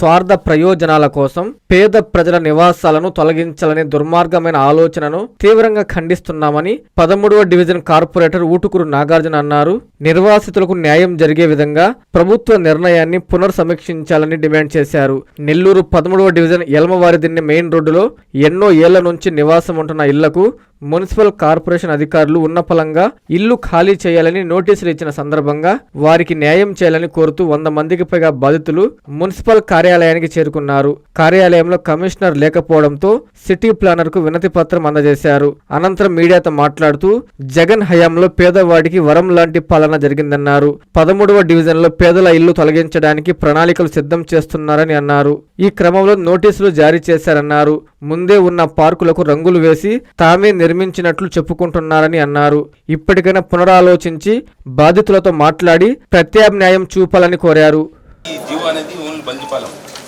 స్వార్థ ప్రయోజనాల కోసం పేద ప్రజల నివాసాలను తొలగించాలనే దుర్మార్గమైన ఆలోచనను తీవ్రంగా ఖండిస్తున్నామని 13వ డివిజన్ కార్పొరేటర్ ఊటుకూరు నాగార్జున అన్నారు. నిర్వాసితులకు న్యాయం జరిగే విధంగా ప్రభుత్వ నిర్ణయాన్ని పునర్సమీక్షించాలని డిమాండ్ చేశారు. నెల్లూరు 13వ డివిజన్ ఎల్మవారిదిన్నె మెయిన్ రోడ్డులో ఎన్నో ఏళ్ల నుంచి నివాసం ఉంటున్న ఇళ్లకు మున్సిపల్ కార్పొరేషన్ అధికారులు ఉన్నపలంగా ఇల్లు ఖాళీ చేయాలని నోటీసులు ఇచ్చిన సందర్భంగా వారికి న్యాయం చేయాలని కోరుతూ 100 మందికి పైగా బాధితులు మున్సిపల్ కార్యాలయానికి చేరుకున్నారు. కార్యాలయంలో కమిషనర్ లేకపోవడంతో సిటీ ప్లానర్ కు వినతి పత్రం అందజేశారు. అనంతరం మీడియాతో మాట్లాడుతూ జగన్ హయాంలో పేదవాడికి వరం లాంటి పాలన జరిగిందన్నారు. 13వ డివిజన్ లో పేదల ఇల్లు తొలగించడానికి ప్రణాళికలు సిద్ధం చేస్తున్నారని అన్నారు. ఈ క్రమంలో నోటీసులు జారీ చేశారన్నారు. ముందే ఉన్న పార్కులకు రంగులు వేసి తామే నిర్మించినట్లు చెప్పుకుంటున్నారని అన్నారు. ఇప్పటికైనా పునరాలోచించి బాధితులతో మాట్లాడి ప్రత్యామ్నాయం చూపాలని కోరారు.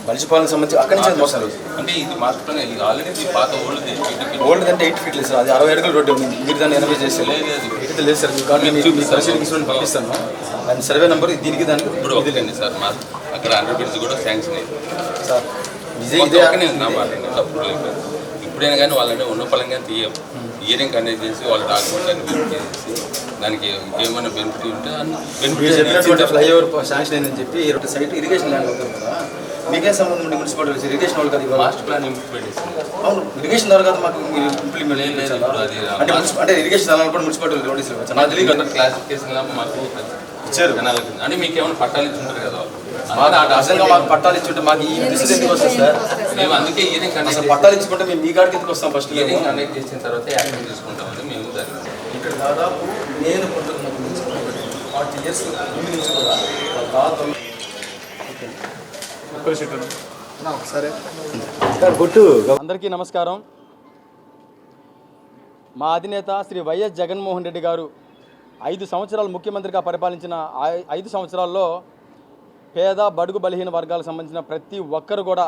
బలిజిపాలెం సంబంధించి అక్కడి నుంచి వస్తారు అంటే ఇది మాత్రమే ఆల్రెడీ పాత ఓల్డ్ అంటే 8 ఫీట్ లేదు సార్. అది 60 అడుగుల రోడ్డు ఉంది. మీరు దాన్ని 80 చేస్తే లేదు సార్. పరిశీలించి పంపిస్తాను. దాని సర్వే నెంబర్ దీనికి దానికి ఇప్పుడు వదిలేండి సార్. మా అక్కడ 100 బిడ్స్ కూడా శాంక్షన్ అయింది సార్. తప్పుడు లేదు. ఇప్పుడైనా కానీ వాళ్ళని ఉన్న పలంగా హియరింగ్ కండక్ట్ చేసి వాళ్ళ డాక్యుమెంట్ అన్ని వెరిఫై చేసి దానికి ఏమైనా బెనిఫిట్ ఉంటే చెప్పినటువంటి ఫ్లైఓవర్ శాంక్షన్ అయిందని చెప్పి సైట్ ఇరిగేషన్ ల్యాండ్ అవుతుంది కదా. మీకే సంబంధం ఉండే మున్సిపాలిటీ ఇరిగేషన్ వాళ్ళు కదా మాస్టర్ ప్లాన్ ఇంప్లిమెంట్ చేసింది. అవును, ఇరిగేషన్ ద్వారా కదా మాకు ఇంప్లిమెంట్ అంటే ఇరిగేషన్ దాని కూడా మున్సిపాలిటీ నోటీసులు వచ్చాయి. నాకు తెలియదు క్లాసిఫికేషన్ మాకు ఇచ్చారు. అంటే మీకు ఏమైనా పట్టాలు ఇచ్చి ఉంటారు కదా. అసలు మాకు పట్టాలు ఇచ్చుంటే మాకు ఈ డిసిషన్ ఎందుకు వస్తుంది సార్? మేము అందుకే హియరింగ్ కండక్ట్ పట్టాలు ఇచ్చుకుంటే మేము మీ కాడికి ఎందుకు వస్తాం? ఫస్ట్ హియరింగ్ కండక్ట్ చేసిన తర్వాత యాక్షన్ తీసుకుంటామని మేము ఇక్కడ దాదాపు నేను 40 years ముందు నుంచి కూడా అందరికీ నమస్కారం. మా అధినేత శ్రీ వైఎస్ జగన్మోహన్ రెడ్డి గారు 5 సంవత్సరాలు ముఖ్యమంత్రిగా పరిపాలించిన 5 సంవత్సరాల్లో పేద బడుగు బలహీన వర్గాలకు సంబంధించిన ప్రతి ఒక్కరు కూడా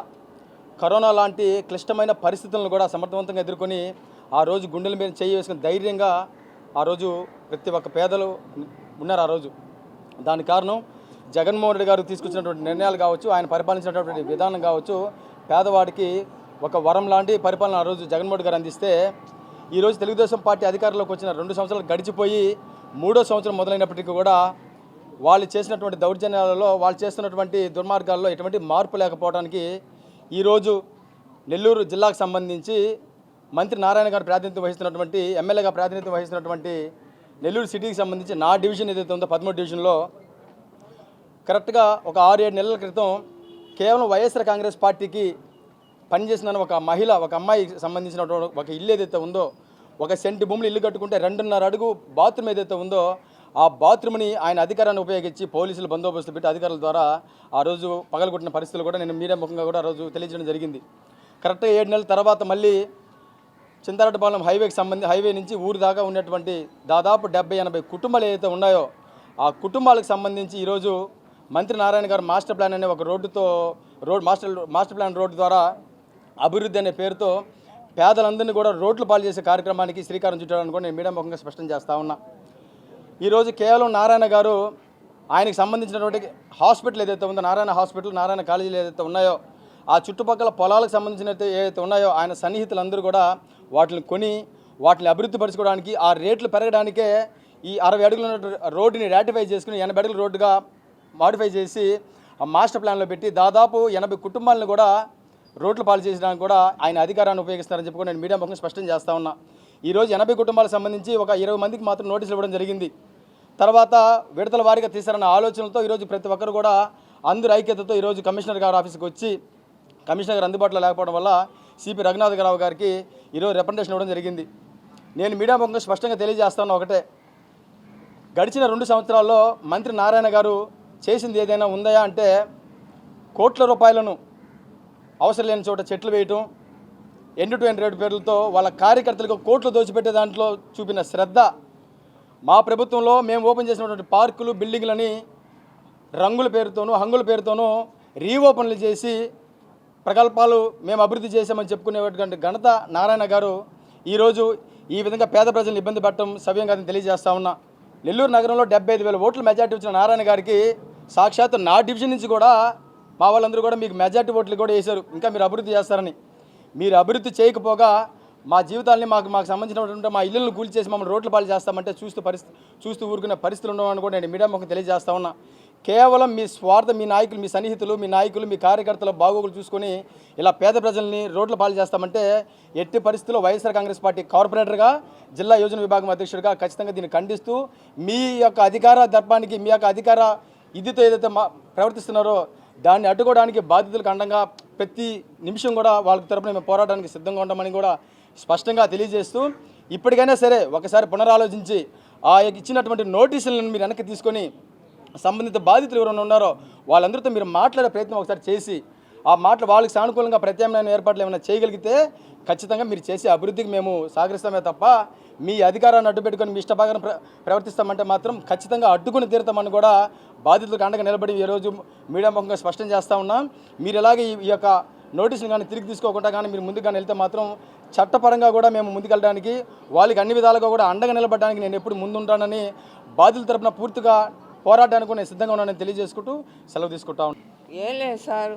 కరోనా లాంటి క్లిష్టమైన పరిస్థితులను కూడా సమర్థవంతంగా ఎదుర్కొని ఆ రోజు గుండెల మీద చేయి వేసుకుని ధైర్యంగా ఆ రోజు ప్రతి ఒక్క పేదలు ఉన్నారు. ఆ రోజు దానికి కారణం జగన్మోహన్ రెడ్డి గారు తీసుకొచ్చినటువంటి నిర్ణయాలు కావచ్చు, ఆయన పరిపాలించినటువంటి విధానం కావచ్చు, పేదవాడికి ఒక వరం లాంటి పరిపాలన ఆ రోజు జగన్మోహన్ గారు అందిస్తే ఈరోజు తెలుగుదేశం పార్టీ అధికారంలోకి వచ్చిన 2 సంవత్సరాలు గడిచిపోయి 3వ సంవత్సరం మొదలైనప్పటికీ కూడా వాళ్ళు చేసినటువంటి దౌర్జన్యాలలో, వాళ్ళు చేస్తున్నటువంటి దుర్మార్గాల్లో ఎటువంటి మార్పు లేకపోవడానికి ఈరోజు నెల్లూరు జిల్లాకు సంబంధించి మంత్రి నారాయణ గారు ప్రాతినిధ్యం వహిస్తున్నటువంటి ఎమ్మెల్యేగా ప్రాతినిధ్యం వహిస్తున్నటువంటి నెల్లూరు సిటీకి సంబంధించి నా డివిజన్ ఏదైతే ఉందో 13వ డివిజన్లో కరెక్ట్గా ఒక 6-7 నెలల క్రితం కేవలం వైఎస్ఆర్ కాంగ్రెస్ పార్టీకి పనిచేసిన ఒక మహిళ, ఒక అమ్మాయికి సంబంధించినటువంటి ఒక ఇల్లు ఏదైతే ఉందో, 1 సెంటు భూములు ఇల్లు కట్టుకుంటే 2.5 అడుగు బాత్రూమ్ ఏదైతే ఉందో ఆ బాత్రూమ్ని ఆయన అధికారాన్ని ఉపయోగించి పోలీసులు బందోబస్తు పెట్టి అధికారుల ద్వారా ఆ రోజు పగలగొట్టిన పరిస్థితులు కూడా నేను మీడియా ముఖంగా కూడా ఆ రోజు తెలియజేయడం జరిగింది. కరెక్ట్గా 7 నెలల తర్వాత మళ్ళీ చింతారెడ్డిపాలెం హైవే నుంచి ఊరు దాకా ఉన్నటువంటి దాదాపు 70-80 కుటుంబాలు ఏదైతే ఉన్నాయో ఆ కుటుంబాలకు సంబంధించి ఈరోజు మంత్రి నారాయణ గారు మాస్టర్ ప్లాన్ అనే ఒక మాస్టర్ ప్లాన్ రోడ్డు ద్వారా అభివృద్ధి అనే పేరుతో పేదలందరినీ కూడా రోడ్లు పాలు చేసే కార్యక్రమానికి శ్రీకారం చుట్టాలని కూడా నేను మీడియా ముఖంగా స్పష్టం చేస్తా ఉన్నా. ఈరోజు కేవలం నారాయణ గారు ఆయనకు సంబంధించినటువంటి హాస్పిటల్ ఏదైతే ఉందో, నారాయణ హాస్పిటల్, నారాయణ కాలేజీలు ఏదైతే ఉన్నాయో ఆ చుట్టుపక్కల పొలాలకు సంబంధించిన ఏదైతే ఉన్నాయో ఆయన సన్నిహితులందరూ కూడా వాటిని అభివృద్ధి పరచుకోవడానికి, ఆ రేట్లు పెరగడానికే ఈ 60 అడుగుల రోడ్డుని రాటిఫై చేసుకుని 80 అడుగుల రోడ్డుగా మాడిఫై చేసి ఆ మాస్టర్ ప్లాన్లో పెట్టి దాదాపు 80 కుటుంబాలను కూడా రోడ్లు పాలు చేసడానికి కూడా ఆయన అధికారాన్ని ఉపయోగిస్తారని చెప్పి నేను మీడియా ముఖంగా స్పష్టం చేస్తా ఉన్నా. ఈరోజు 80 కుటుంబాలకు సంబంధించి ఒక 20 మందికి మాత్రం నోటీసులు ఇవ్వడం జరిగింది. తర్వాత విడతల వారీగా తీశారన్న ఆలోచనలతో ఈరోజు ప్రతి ఒక్కరు కూడా అందరూ ఐక్యతతో ఈరోజు కమిషనర్ గారి ఆఫీస్కి వచ్చి కమిషనర్ గారు అందుబాటులో లేకపోవడం వల్ల సిపి రఘునాథరావు గారికి ఈరోజు రిప్రజెంటేషన్ ఇవ్వడం జరిగింది. నేను మీడియా ముఖంగా స్పష్టంగా తెలియజేస్తాను ఒకటే, గడిచిన 2 సంవత్సరాల్లో మంత్రి నారాయణ గారు చేసింది ఏదైనా ఉందా అంటే కోట్ల రూపాయలను అవసరం లేని చోట చెట్లు వేయటం, ఎండ్-టు-ఎండ్ రేటు పేర్లతో వాళ్ళ కార్యకర్తలకు కోట్లు దోచిపెట్టే దాంట్లో చూపిన శ్రద్ధ, మా ప్రభుత్వంలో మేము ఓపెన్ చేసినటువంటి పార్కులు, బిల్డింగ్లని రంగుల పేరుతోనూ హంగుల పేరుతోనూ రీఓపెన్లు చేసి ప్రకల్పాలు మేము అభివృద్ధి చేశామని చెప్పుకునేటువంటి ఘనత నారాయణ గారు ఈరోజు ఈ విధంగా పేద ప్రజలను ఇబ్బంది పెట్టడం సవ్యంగా తెలియజేస్తా ఉన్నా. నెల్లూరు నగరంలో 75,000 ఓట్ల మెజార్టీ వచ్చిన నారాయణ గారికి సాక్షాత్ నా డివిజన్ నుంచి కూడా మా వాళ్ళందరూ కూడా మీకు మెజార్టీ ఓట్లు కూడా వేశారు, ఇంకా మీరు అభివృద్ధి చేస్తారని. మీరు అభివృద్ధి చేయకపోగా మా జీవితాలని మాకు సంబంధించినటువంటి మా ఇళ్ళను కూల్చేసి మమ్మల్ని రోడ్ల పాలు చేస్తామంటే చూస్తూ ఊరుకునే పరిస్థితులు ఉండవని కూడా నేను మీడియా ముఖం తెలియజేస్తా ఉన్నా. కేవలం మీ స్వార్థం, మీ నాయకులు, మీ సన్నిహితులు, మీ నాయకులు, మీ కార్యకర్తల బాగోగులు చూసుకొని ఇలా పేద ప్రజల్ని రోడ్ల పాలు చేస్తామంటే ఎట్టి పరిస్థితుల్లో వైఎస్ఆర్ కాంగ్రెస్ పార్టీ కార్పొరేటర్గా, జిల్లా యోజన విభాగం అధ్యక్షుడిగా ఖచ్చితంగా దీన్ని ఖండిస్తూ మీ యొక్క అధికార దర్పానికి, మీ యొక్క అధికార ఇదితో ఏదైతే ప్రవర్తిస్తున్నారో దాన్ని అడ్డుకోవడానికి బాధితులకు అండంగా ప్రతి నిమిషం కూడా వాళ్ళ తరపున మేము పోరాటానికి సిద్ధంగా ఉంటామని కూడా స్పష్టంగా తెలియజేస్తూ, ఇప్పటికైనా సరే ఒకసారి పునరాలోచించి ఆ ఇచ్చినటువంటి నోటీసులను మీరు వెనక్కి తీసుకొని సంబంధిత బాధితులు ఎవరైనా ఉన్నారో వాళ్ళందరితో మీరు మాట్లాడే ప్రయత్నం ఒకసారి చేసి ఆ మాటలు వాళ్ళకి సానుకూలంగా ప్రత్యామ్నాయ ఏర్పాట్లు ఏమైనా చేయగలిగితే ఖచ్చితంగా మీరు చేసే అభివృద్ధికి మేము సహకరిస్తామే తప్ప మీ అధికారాన్ని అడ్డుపెట్టుకొని మీ ఇష్టభాగాన్ని ప్రవర్తిస్తామంటే మాత్రం ఖచ్చితంగా అడ్డుకుని తీరుతామని కూడా బాధితులకు అండగా నిలబడి ఈరోజు మీడియా ముఖంగా స్పష్టం చేస్తూ ఉన్నాం. మీరు ఎలాగే ఈ యొక్క నోటీసులు కానీ తిరిగి తీసుకోకుండా కానీ మీరు ముందుకు వెళ్తే మాత్రం చట్టపరంగా కూడా మేము ముందుకెళ్ళడానికి, వాళ్ళకి అన్ని విధాలుగా కూడా అండగా నిలబడడానికి నేను ఎప్పుడు ముందుంటానని బాధితుల తరపున పూర్తిగా పోరాటానికి నేను సిద్ధంగా ఉన్నానని తెలియజేసుకుంటూ సెలవు తీసుకుంటా ఉన్నాను. ఏం లేదు సార్,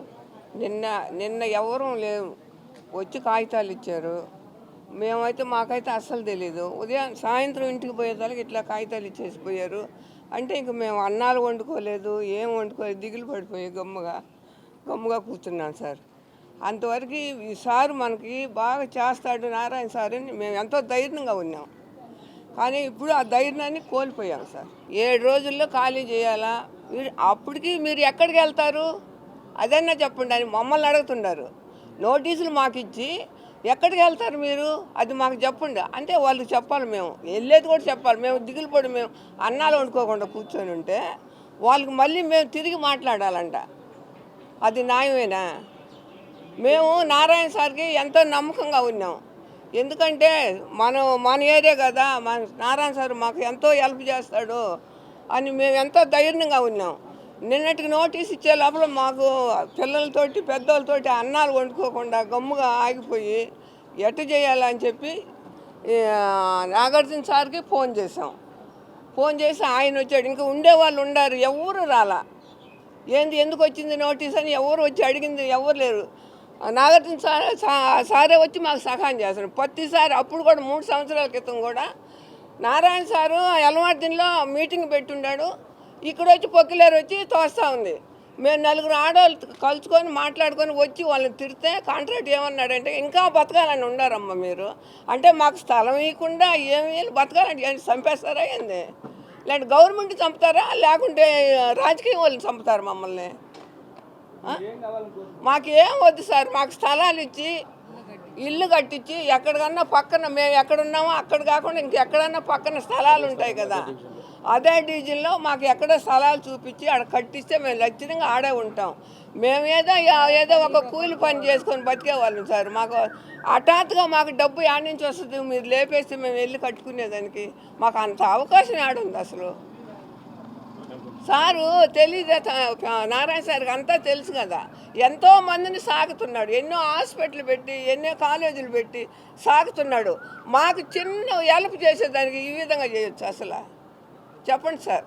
నిన్న ఎవరూ లేవు, వచ్చి కాగితాలు ఇచ్చారు. మేమైతే మాకైతే అస్సలు తెలీదు. సాయంత్రం ఇంటికి పోయేదానికి ఇట్లా కాగితాలు ఇచ్చేసిపోయారు. అంటే ఇంక మేము అన్నాలు వండుకోలేదు, ఏం వండుకోలేదు, దిగులు పడిపోయి గమ్ముగా కూర్చున్నాం సార్. అంతవరకు ఈ సారు మనకి బాగా చేస్తాడు నారాయణ సార్ అని మేము ఎంతో ధైర్యంగా ఉన్నాం. కానీ ఇప్పుడు ఆ ధైర్యాన్ని కోల్పోయాం సార్. 7 రోజుల్లో ఖాళీ చేయాలా, అప్పటికి మీరు ఎక్కడికి వెళ్తారు అదన్నా చెప్పండి అని మమ్మల్ని అడుగుతున్నారు. నోటీసులు మాకు ఇచ్చి ఎక్కడికి వెళ్తారు మీరు అది మాకు చెప్పండి అంటే వాళ్ళకి చెప్పాలి, మేము వెళ్ళేది కూడా చెప్పాలి. మేము దిగులు పడి మేము అన్నాలు వండుకోకుండా కూర్చొని ఉంటే వాళ్ళకి మళ్ళీ మేము తిరిగి మాట్లాడాలంట, అది న్యాయమేనా? మేము నారాయణ సార్కి ఎంతో నమ్మకంగా ఉన్నాం. ఎందుకంటే మన ఏరియా కదా, మన నారాయణ సార్ మాకు ఎంతో హెల్ప్ చేస్తాడు అని మేము ఎంతో ధైర్యంగా ఉన్నాం. నిన్నటికి నోటీస్ ఇచ్చే లోపల మాకు పిల్లలతోటి పెద్దోళ్ళతోటి అన్నాలు వండుకోకుండా గమ్ముగా ఆగిపోయి ఎట్టు చేయాలని చెప్పి నాగార్జున సార్కి ఫోన్ చేసాం. ఫోన్ చేసి ఆయన వచ్చాడు. ఇంకా ఉండేవాళ్ళు ఉండారు, ఎవరు రాలా. ఎందుకు వచ్చింది నోటీస్ అని ఎవరు వచ్చి అడిగింది ఎవరు లేరు. నాగార్జున సారే వచ్చి మాకు సహాయం చేస్తారు ప్రతిసారి. అప్పుడు కూడా 3 సంవత్సరాల క్రితం కూడా నారాయణ సారు ఎలమార్జున్లో మీటింగ్ పెట్టుండాడు. ఇక్కడ వచ్చి పొక్కిలేరు వచ్చి తోస్తూ ఉంది. మేము 4 ఆడవాళ్ళు కలుసుకొని మాట్లాడుకొని వచ్చి వాళ్ళని తిడితే కాంట్రాక్ట్ ఏమన్నాడంటే ఇంకా బతకాలని ఉండారమ్మ మీరు అంటే మాకు స్థలం ఇవ్వకుండా ఏమి బతకాలంటే ఏంటి చంపేస్తారా ఏంది, లేదంటే గవర్నమెంట్ చంపుతారా లేకుంటే రాజకీయ వాళ్ళని చంపుతారు మమ్మల్ని? మాకేం వద్దు సార్, మాకు స్థలాలు ఇచ్చి ఇల్లు కట్టించి ఎక్కడికన్నా పక్కన మేము ఎక్కడున్నామో అక్కడ కాకుండా ఇంకెక్కడన్నా పక్కన స్థలాలు ఉంటాయి కదా, అదే డివిజన్లో మాకు ఎక్కడ స్థలాలు చూపించి ఆడ కట్టిస్తే మేము ఖచ్చితంగా ఆడే ఉంటాం. మేము ఏదో ఒక కూలి పని చేసుకొని బతికేవాళ్ళం సార్. మాకు హఠాత్తుగా మాకు డబ్బు యాడ్ నుంచి వస్తుంది, మీరు లేపేస్తే మేము వెళ్ళి కట్టుకునేదానికి మాకు అంత అవకాశం ఆడుంది అసలు. సారు తెలీదు, నారాయణ సార్కి అంతా తెలుసు కదా, ఎంతో మందిని సాగుతున్నాడు, ఎన్నో హాస్పిటల్ పెట్టి ఎన్నో కాలేజీలు పెట్టి సాగుతున్నాడు. మాకు చిన్న హెల్ప్ చేసేదానికి ఈ విధంగా చేయొచ్చు అసలు చెప్పండి sir.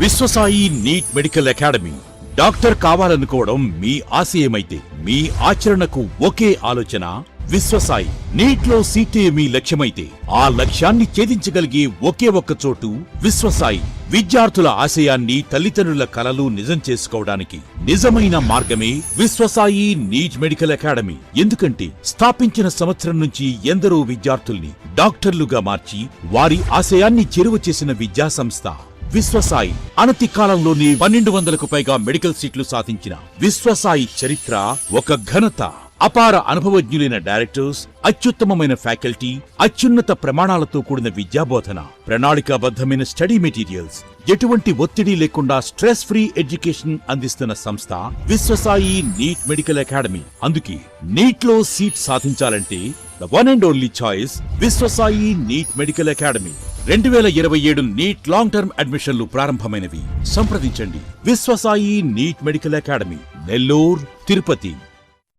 Viswasai NEET medical academy. Doctor కావాలనుకోవడం మీ ఆశయమైతే మీ ఆచరణకు ఒకే ఆలోచన విశ్వసాయి. నీట్లో సీటే మీ లక్ష్యమైతే ఆ లక్ష్యాన్ని ఛేదించగలిగే ఒకే ఒక్క చోటు విశ్వసాయి. విద్యార్థుల ఆశయాన్ని, తల్లిదండ్రుల కలలు నిజం చేసుకోవడానికి నిజమైన మార్గమే విశ్వసాయి నీట్ మెడికల్ అకాడమీ. ఎందుకంటే స్థాపించిన సంవత్సరం నుంచి ఎందరో విద్యార్థుల్ని డాక్టర్లుగా మార్చి వారి ఆశయాన్ని చేరువ చేసిన విద్యా సంస్థ విశ్వసాయి. అనతి కాలంలోనే 1200కు పైగా మెడికల్ సీట్లు సాధించిన విశ్వసాయి చరిత్ర ఒక ఘనత. అపార అనుభవజ్ఞులైన డైరెక్టర్స్, అత్యుత్తమమైన ఫ్యాకల్టీ, అత్యున్నత ప్రమాణాలతో కూడిన విద్యాబోధన, ప్రణాళికాబద్ధమైన స్టడీ మెటీరియల్స్, ఎటువంటి ఒత్తిడి లేకుండా స్ట్రెస్ ఫ్రీ ఎడ్యుకేషన్ అందిస్తున్న సంస్థ విశ్వసాయి నీట్ మెడికల్ అకాడమీ. అందుకే నీట్ లో సీట్ సాధించాలంటే the one and only choice Viswasai NEET medical academy. 2027 NEET long term అడ్మిషన్లు ప్రారంభమైనవి. సంప్రదించండి Viswasai NEET medical academy, Nellore, Tirupati.